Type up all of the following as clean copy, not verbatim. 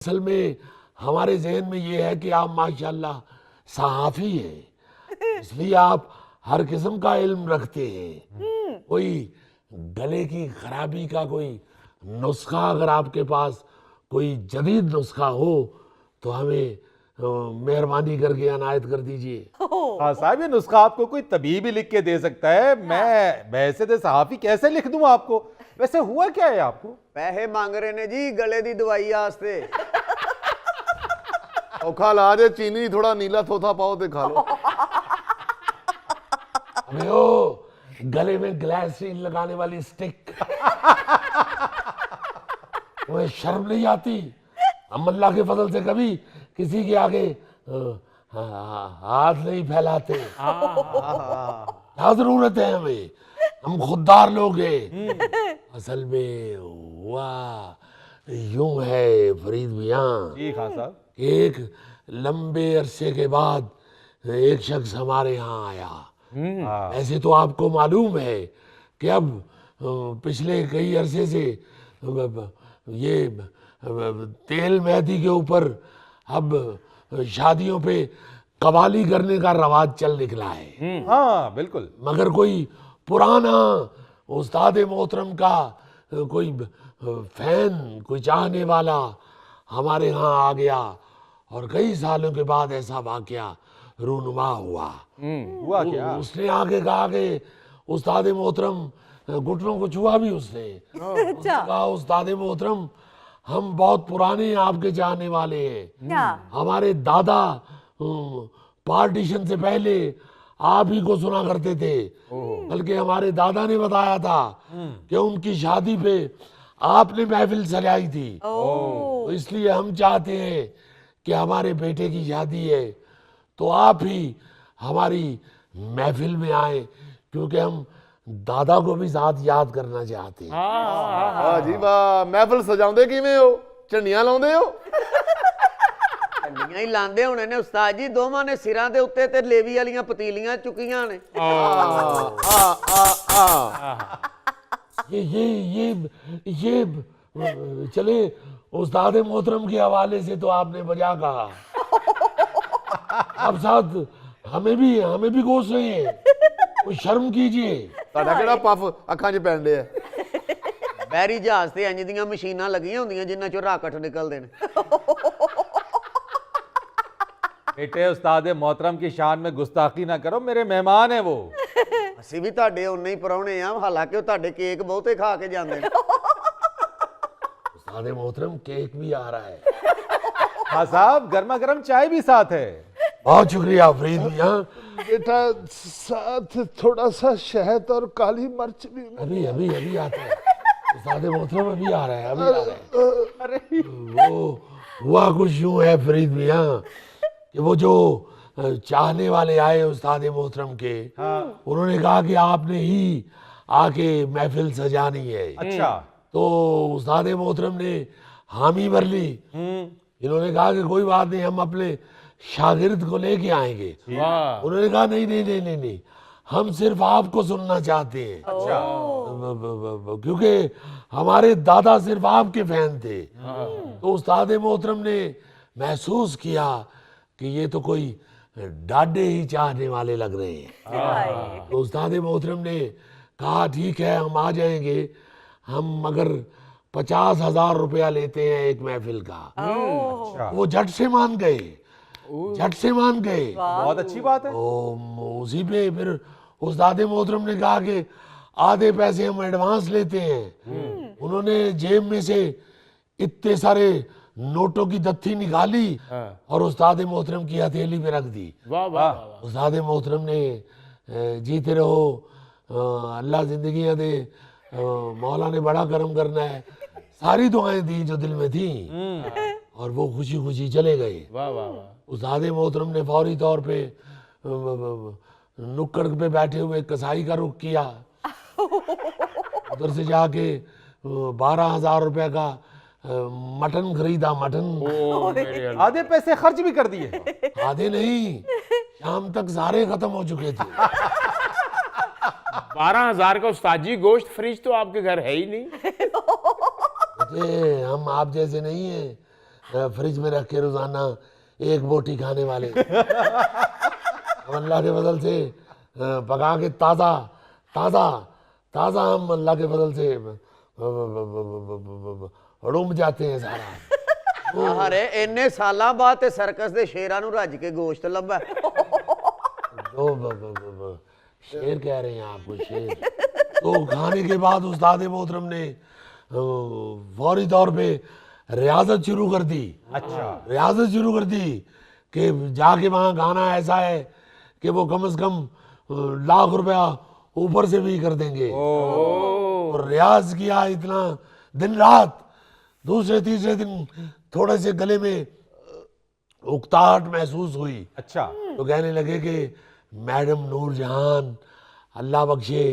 असल में हमारे जहन में ये है कि आप माशाल्लाह सहाफ़ी हैं, इसलिए आप हर किस्म का इल्म रखते हैं। कोई गले की खराबी का कोई नुस्खा अगर आपके पास कोई जदीद नुस्खा हो तो हमें मेहरबानी करके अनायत कर दीजिए। हाँ साहब, ये नुस्खा आपको कोई तबीब ही लिख के दे सकता है। मैं वैसे सहाफी कैसे लिख दूं आपको? वैसे हुआ क्या है आपको? पैसे मांग रहे ने जी गले दी दवाई वास्ते। औखा ला दे चीनी थोड़ा नीला थोथा पाओ ते खा लो। अबे ओ गले में ग्लाइसरीन लगाने वाली स्टिक, तुम्हें शर्म नहीं आती? हम अल्लाह के फजल से कभी किसी के आगे हाथ नहीं फैलाते। क्या जरूरत है हमें, हम खुददार लोग हैं। असल में हुआ यूं है फरीद मियां, जी खान साहब। एक लंबे अरसे के बाद एक शख्स हमारे यहाँ आया। ऐसे तो आपको मालूम है कि अब पिछले कई अरसे से ये तेल मेहंदी के ऊपर अब शादियों पे कवाली करने का रवाज चल निकला है। हाँ बिल्कुल। मगर कोई पुराना उस्ताद मोहतरम का कोई फैन, कोई चाहने वाला हमारे यहाँ आ गया और कई सालों के बाद ऐसा वाकया रूनुमा हुआ। हुआ क्या? उसने आगे कहा कि उस्ताद मोहतरम, घुटनों को छुआ भी उसने। उसने कहा उस्ताद मोहतरम, हम बहुत पुराने आपके चाहने वाले हैं। हमारे दादा पार्टीशन से पहले आप ही को सुना करते थे। बल्कि हमारे दादा ने बताया था कि उनकी शादी पे आपने महफिल सजाई थी। तो इसलिए हम चाहते हैं कि हमारे बेटे की शादी है तो आप ही हमारी महफिल में आए, क्योंकि हम दादा को भी साथ याद करना चाहते हैं। वाह जी वाह, महफिल सजाउंदे किवें हो? झंडियां लाउंदे हो? झंडियां ही लांदे होने ने उस्ताद जी। दोवां ने सिरां दे उत्ते ते लेवी वालियां पतीलियां चुकीਆਂ ने। ये चले उस्ताद मोहतरम के हवाले से तो आपने बजा कहा, अब साथ हमें भी गोश रहे हैं, कोई शर्म कीजिए। ਤੁਹਾਡਾ ਕਿਹੜਾ ਪਫ ਅੱਖਾਂ 'ਚ ਪੈਣ ਡਿਆ? ਬਹਿਰੀ ਜਹਾਜ਼ ਤੇ ਇੰਜ ਦੀਆਂ ਮਸ਼ੀਨਾਂ ਲੱਗੀਆਂ ਹੁੰਦੀਆਂ ਜਿੰਨਾਂ ਚੋਂ ਰਾਕਟ ਨਿਕਲਦੇ ਨੇ। बेटे उस्ताद मोहतरम की शान में गुस्ताखी ना करो, मेरे मेहमान है वो। ਅਸੀਂ ਵੀ ਤੁਹਾਡੇ ਉਨੇ ਹੀ ਪਰੌਣੇ ਆ, ਹਾਲਾਂਕਿ ਉਹ ਤੁਹਾਡੇ ਕੇਕ ਬਹੁਤੇ ਖਾ ਕੇ ਜਾਂਦੇ ਨੇ। उस्ताद मोहतरम केक भी आ रहा है। हाँ साहब, गर्मा गर्म चाय भी साथ है। बहुत शुक्रिया फरीद मियां। बेटा साथ थोड़ा सा शहद और काली मिर्च भी। अभी अभी अभी आता है उस्ताद मोहतरम, अभी आ रहा है, अभी आ रहा है। वो हुआ कुछ यूं है फरीद मियां कि वो जो चाहने वाले आए उस्ताद मोहतरम के, उन्होंने कहा कि आपने ही आके महफिल सजानी है। अच्छा। तो उस्ताद मोहतरम ने हामी भर ली। इन्होंने कहा कि कोई बात नहीं, हम अपने शागिर्द को लेके आएंगे। उन्होंने कहा नहीं नहीं नहीं नहीं नहीं, हम सिर्फ आपको सुनना चाहते हैं। अच्छा। क्योंकि हमारे दादा सिर्फ आपके फैन थे। तो उस्ताद मोहतरम ने महसूस किया कि ये तो कोई डाडे ही चाहने वाले लग रहे हैं। तो उस्ताद मोहतरम ने कहा ठीक है, हम आ जाएंगे, हम मगर 50,000 रुपया लेते हैं एक महफिल का। अच्छा। वो झट से मान गए, झट से मान गए। बहुत अच्छी बात है। उसी पे फिर उस्ताद मोहतरम ने कहा कि आधे पैसे हम एडवांस लेते हैं। उन्होंने जेब में से इतने सारे नोटों की दत्थी निकाली और उस्ताद मोहतरम की हथेली पे रख दी। वाह वाह। उस्ताद मोहतरम ने जीते रहो, अल्लाह जिंदगियां दे, मौला ने बड़ा करम करना है, सारी दुआएं दी जो दिल में थी और वो खुशी खुशी चले गए। वाह वाह। उस्ताद मोहतरम ने फौरी तौर पे नुक्कड़ पे बैठे हुए कसाई का रुख किया। उधर से जाके 12,000 रुपए का मटन खरीदा। मटन आधे पैसे खर्च भी कर दिए? आधे नहीं, शाम तक सारे खत्म हो चुके थे। 12,000 का उस्ताद जी गोश्त फ्रिज तो आपके घर है ही नहीं। हम आप जैसे नहीं हैं, फ्रिज में रख के रोजाना एक बोटी खाने वाले। हम अल्लाह के फजल से पका के ताज़ा ताज़ा ताज़ा हम अल्लाह के फजल से रुम जाते हैं सारा। अरे इन्ने सालां बाद ते सर्कस दे शेरां नूं रज के गोश्त लब्भा। शेर कह रहे हैं आपको, शेर। तो खाने के बाद उस्ताद मोहतरम ने फौरी तौर पे रियाजत शुरू कर दी। अच्छा। रियाजत शुरू कर दी कि जाके वहाँ गाना ऐसा है कि वो कम से कम लाख रुपया ऊपर से भी कर देंगे। और रियाज किया इतना दिन रात। दूसरे तीसरे दिन थोड़े से गले में उकताहट महसूस हुई। अच्छा। तो कहने लगे कि मैडम नूरजहान अल्लाह बख्शे,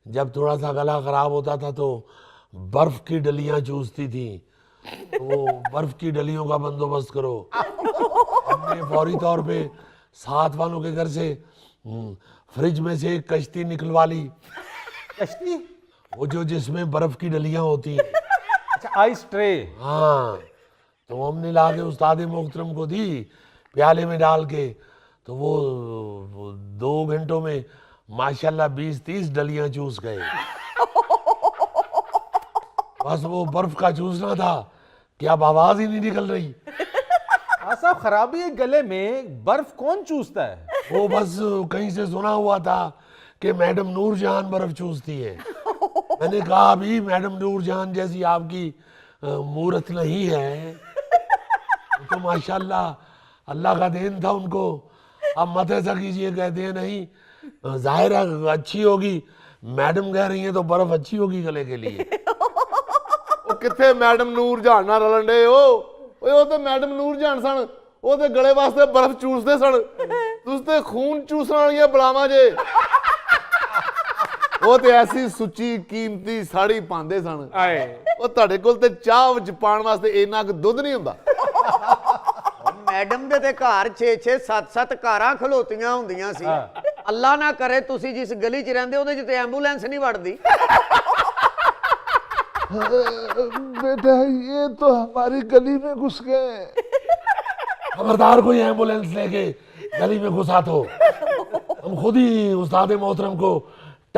जब थोड़ा सा गला खराब होता था तो बर्फ की डलियां चूसती थी, तो वो बर्फ की डलियों का बंदोबस्त करो। हमने फौरी तौर पे साथ वालों के घर से फ्रिज में से एक कश्ती निकलवा ली। कश्ती? वो जो जिसमें बर्फ की डलियां होती हैं। अच्छा, आइस ट्रे। हाँ, तो हमने ला के उस्ताद मोहतरम को दी प्याले में डाल के। तो वो 2 घंटों में माशाल्लाह 20-30 डलियां चूस गए। बस वो बर्फ का चूसना था कि अब आवाज ही नहीं निकल रही। साहब, खराबी है गले में, बर्फ कौन चूसता है? वो बस कहीं से सुना हुआ था कि मैडम नूरजहान बर्फ चूसती है। मैंने कहा अभी मैडम नूरजहान जैसी आपकी मूरत नहीं है। तो माशाल्लाह अल्लाह का देन था उनको। अब मत ऐसा कीजिए, कहते हैं नहीं, जाहिर है अच्छी होगी, मैडम कह रही है तो बर्फ अच्छी होगी गले के लिए। ਉਹ ਕਿੱਥੇ ਮੈਡਮ ਨੂਰਜਹਾਨ ਨਾਲ ਰਲਣ ਡੇ ਓਏ ਉਹ ਤੇ ਮੈਡਮ ਨੂਰਜਹਾਨ ਸਨ, ਉਹ ਤੇ ਗਲੇ ਵਾਸਤੇ ਬਰਫ਼ ਚੂਸਦੇ ਸਨ, ਤੁਸੀਂ ਤੇ ਖੂਨ ਚੂਸਣ ਵਾਲੀਆਂ ਬਲਾਵਾਂ ਜੇ। ਉਹ ਤੇ ਐਸੀ ਸੁੱਚੀ ਕੀਮਤੀ ਸਾੜੀ ਪਾਉਂਦੇ ਸਨ, आए ਉਹ ਤੁਹਾਡੇ ਕੋਲ ਤੇ ਚਾਹ ਵਿੱਚ ਪਾਉਣ ਵਾਸਤੇ ਇੰਨਾ ਕੁ ਦੁੱਧ ਨਹੀਂ ਹੁੰਦਾ। ਮੈਡਮ ਦੇ ਤੇ ਘਰ 6-6 7-7 ਕਾਰਾਂ ਖਲੋਤੀਆਂ ਹੁੰਦੀਆਂ ਸੀ। ਅੱਲਾ ਨਾ ਕਰੇ ਤੁਸੀਂ ਜਿਸ ਗਲੀ 'ਚ ਰਹਿੰਦੇ ਉਹਦੇ 'ਚ ਤੇ ਐਂਬੂਲੈਂਸ ਨਹੀਂ ਵੜਦੀ। बेटा ये तो हमारी गली में घुस गए। खबरदार कोई एम्बुलेंस लेके गली में घुसा तो हम खुद ही उस्ताद मोहतरम को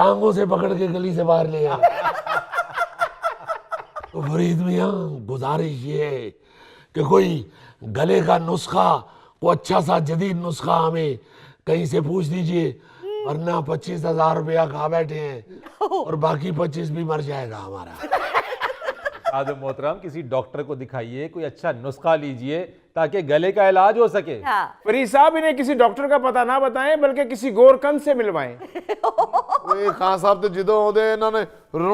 टांगों से पकड़ के गली से बाहर ले आए। तो फरीद मियाँ गुजारिश ये है कि कोई गले का नुस्खा, को अच्छा सा जदीद नुस्खा हमें कहीं से पूछ दीजिए, वरना 25,000 रुपया खा बैठे हैं और बाकी 25 भी मर जाएगा हमारा। आदम मोहतरम, किसी डॉक्टर को दिखाइए, कोई अच्छा नुस्खा लीजिए ताकि गले का इलाज हो सके। फरीद साहब, इन्हें किसी डॉक्टर का पता ना बताएं, बल्कि किसी गोरकंद से मिलवाएं। ਇਹ ਖਾਨ ਸਾਹਿਬ ਤੇ ਜਦੋਂ ਆਉਂਦੇ ਇਹਨਾਂ ਨੇ